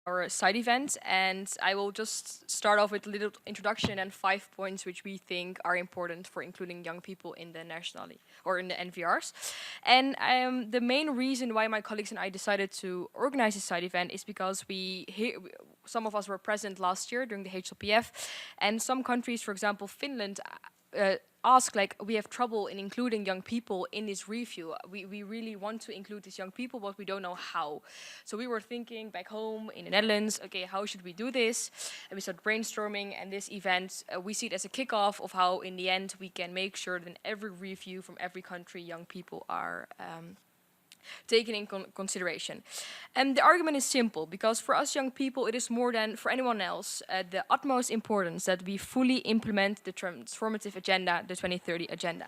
our side event, and I will just start off with a little introduction and 5 points which we think are important for including young people in the nationally or in the NVRs. And the main reason why my colleagues and I decided to organize this side event is because some of us were present last year during the HLPF, and some countries, for example, Finland, ask, like, we have trouble in including young people in this review. We really want to include these young people, but we don't know how. So we were thinking back home in the Netherlands, okay, how should we do this? And we started brainstorming, and this event, we see it as a kickoff of how in the end we can make sure that in every review from every country, young people are taken in consideration. And the argument is simple, because for us young people, it is more than for anyone else the utmost importance that we fully implement the transformative agenda, the 2030 agenda.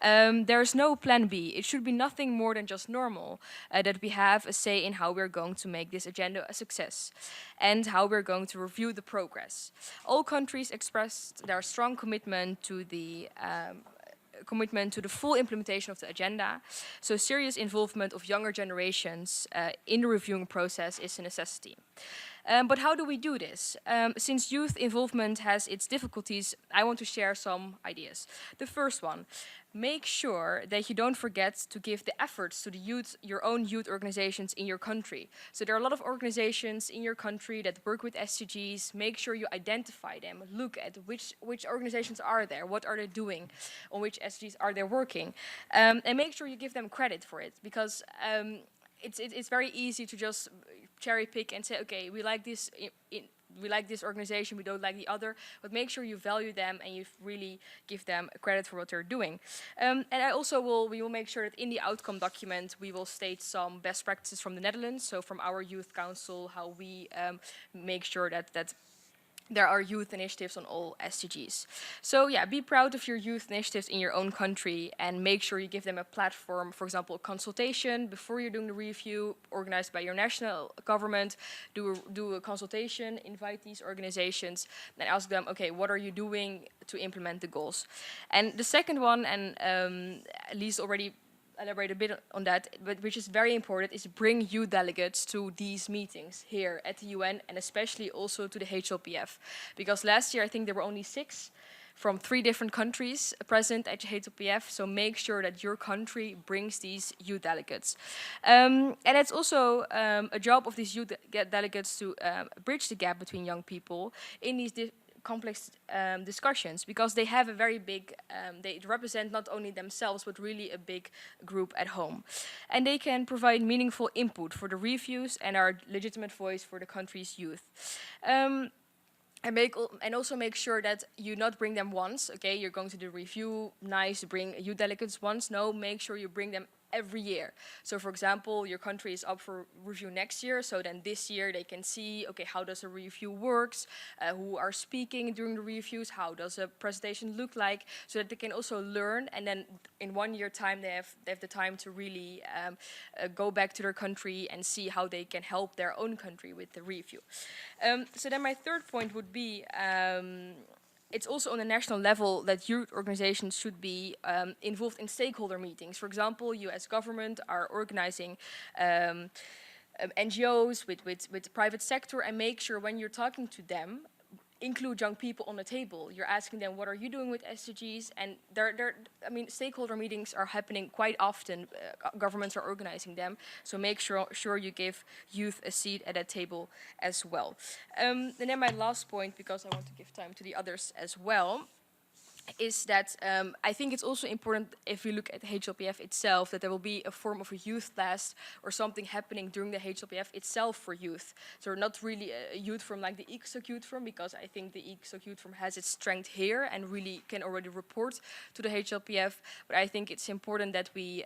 There is no plan B. It should be nothing more than just normal that we have a say in how we're going to make this agenda a success and how we're going to review the progress. All countries expressed their strong commitment to the full implementation of the agenda. So serious involvement of younger generations in the reviewing process is a necessity. But how do we do this? Since youth involvement has its difficulties, I want to share some ideas. The first one, make sure that you don't forget to give the efforts to the youth, your own youth organizations in your country. So there are a lot of organizations in your country that work with SDGs. Make sure you identify them. Look at which organizations are there, what are they doing, on which SDGs are they working, and make sure you give them credit for it, because it's very easy to just cherry pick and say, okay, we like this we like this organization, we don't like the other, but make sure you value them and you really give them credit for what they're doing. And we will make sure that in the outcome document we will state some best practices from the Netherlands, so from our youth council, how we make sure that there are youth initiatives on all SDGs. So yeah, be proud of your youth initiatives in your own country and make sure you give them a platform, for example, a consultation before you're doing the review, organized by your national government. Do a consultation, invite these organizations, and ask them, okay, what are you doing to implement the goals? And the second one, and Lise already elaborate a bit on that, but which is very important, is bring youth delegates to these meetings here at the UN, and especially also to the HLPF. Because last year I think there were only 6 from 3 different countries present at the HLPF, so make sure that your country brings these youth delegates. And it's also a job of these youth delegates to bridge the gap between young people in these complex discussions, because they have a very big, they represent not only themselves, but really a big group at home. And they can provide meaningful input for the reviews and are legitimate voice for the country's youth. And also make sure that you not bring them once, okay, you're going to do review, nice, bring youth delegates once. No, make sure you bring them every year. So for example, your country is up for review next year, so then this year they can see, okay, how does a review works, who are speaking during the reviews, how does a presentation look like, so that they can also learn, and then in 1 year time they have the time to really go back to their country and see how they can help their own country with the review. So then my third point would be, it's also on a national level that youth organizations should be involved in stakeholder meetings. For example, you as government are organizing NGOs with the private sector, and make sure when you're talking to them, include young people on the table. You're asking them, what are you doing with SDGs? And stakeholder meetings are happening quite often. Governments are organizing them. So make sure you give youth a seat at that table as well. And then my last point, because I want to give time to the others as well, is that I think it's also important, if you look at the HLPF itself, that there will be a form of a youth class or something happening during the HLPF itself for youth. So not really a youth from like the ECSOC Youth Forum, because I think the ECSOC Youth Forum has its strength here and really can already report to the HLPF. But I think it's important that we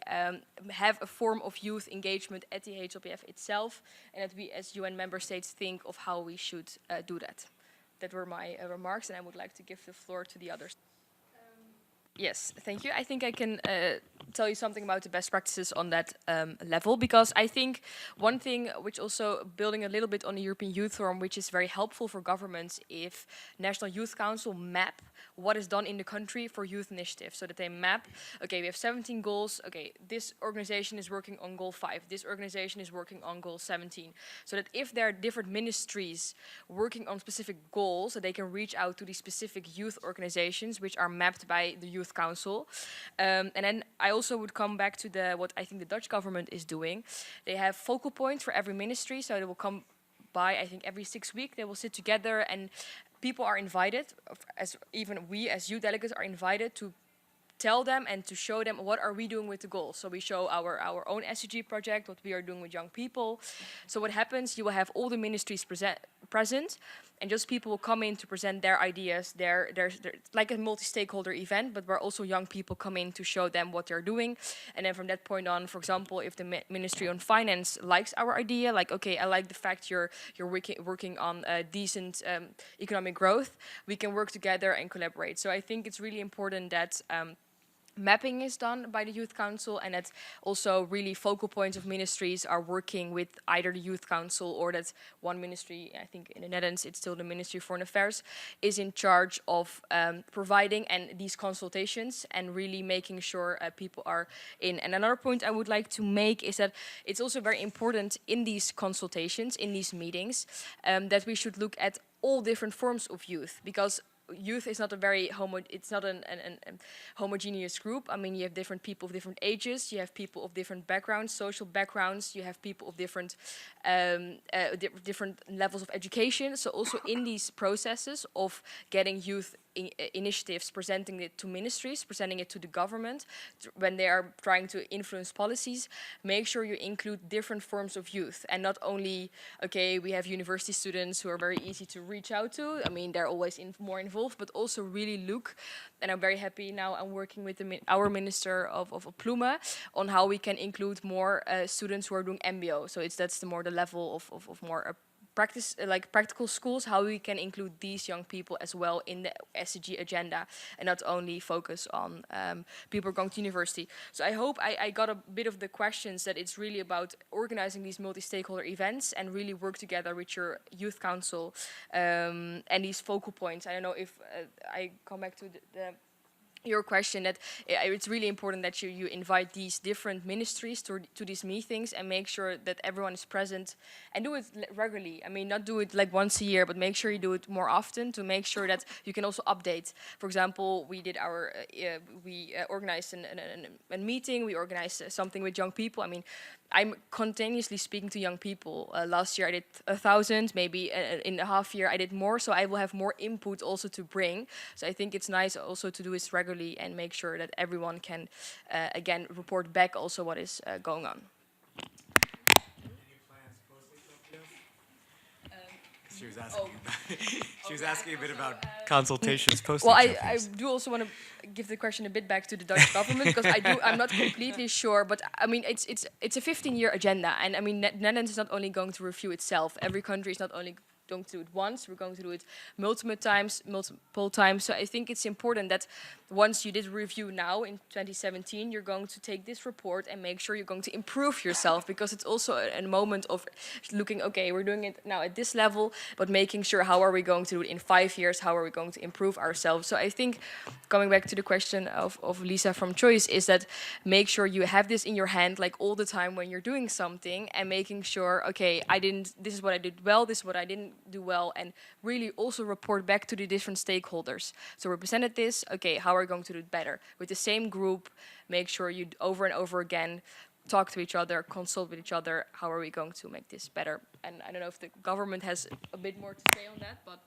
have a form of youth engagement at the HLPF itself, and that we as UN member states think of how we should do that. That were my remarks, and I would like to give the floor to the others. Yes, thank you. I think I can tell you something about the best practices on that level, because I think one thing which also building a little bit on the European Youth Forum, which is very helpful for governments, if National Youth Council map what is done in the country for youth initiatives, so that they map, okay, we have 17 goals, okay, this organization is working on goal 5, this organization is working on goal 17, so that if there are different ministries working on specific goals, that they can reach out to these specific youth organizations which are mapped by the Youth Council. And then I also would come back to what I think the Dutch government is doing. They have focal points for every ministry, so they will come by, I think, every 6 weeks. They will sit together, and people are invited, as even we as youth delegates are invited to tell them and to show them what are we doing with the goals. So we show our own SDG project, what we are doing with young people. So what happens, you will have all the ministries present, and just people will come in to present their ideas. There's like a multi-stakeholder event, but where also young people come in to show them what they're doing. And then from that point on, for example, if the Ministry on Finance likes our idea, like, okay, I like the fact you're working on decent economic growth, we can work together and collaborate. So I think it's really important that mapping is done by the Youth Council, and that also really focal points of ministries are working with either the Youth Council, or that one ministry, I think in the Netherlands it's still the Ministry of Foreign Affairs, is in charge of providing and these consultations and really making sure people are in. And another point I would like to make is that it's also very important in these consultations, in these meetings, that we should look at all different forms of youth, because youth is not a very homogeneous group. I mean, you have different people of different ages, you have people of different backgrounds, social backgrounds, you have people of different different levels of education. So also in these processes of getting youth initiatives, presenting it to ministries, presenting it to the government, when they are trying to influence policies, make sure you include different forms of youth, and not only, okay, we have university students who are very easy to reach out to, I mean, they're always more involved, but also really look, and I'm very happy now I'm working with our Minister of Plume on how we can include more students who are doing MBO, so that's the level of more practical schools, how we can include these young people as well in the SDG agenda, and not only focus on people going to university. So I hope I got a bit of the questions, that it's really about organizing these multi-stakeholder events and really work together with your youth council and these focal points. I don't know if I come back to your question, that it's really important that you invite these different ministries to these meetings and make sure that everyone is present, and do it regularly. I mean, not do it like once a year, but make sure you do it more often, to make sure that you can also update. For example, we did we organized a meeting, we organized something with young people. I mean, I'm continuously speaking to young people. Last year I did 1,000, maybe in a half year I did more, so I will have more input also to bring. So I think it's nice also to do this regularly and make sure that everyone can, again, report back also what is going on. She was asking. She was asking a bit about consultations post. Well, I do also want to give the question a bit back to the Dutch government, because I'm not completely sure, but I mean it's a 15-year agenda, and I mean Netherlands is not only going to review itself. Every country is not only going to do it once, we're going to do it multiple times. So I think it's important that once you did review now in 2017, you're going to take this report and make sure you're going to improve yourself, because it's also a moment of looking, okay, we're doing it now at this level, but making sure how are we going to do it in 5 years, how are we going to improve ourselves. So I think, coming back to the question of Lisa from Choice, is that make sure you have this in your hand like all the time when you're doing something, and making sure, okay, this is what I did well, this is what I didn't do well, and really also report back to the different stakeholders. So we presented this, okay, how are we going to do it better? With the same group, make sure you over and over again talk to each other, consult with each other, how are we going to make this better? And I don't know if the government has a bit more to say on that, but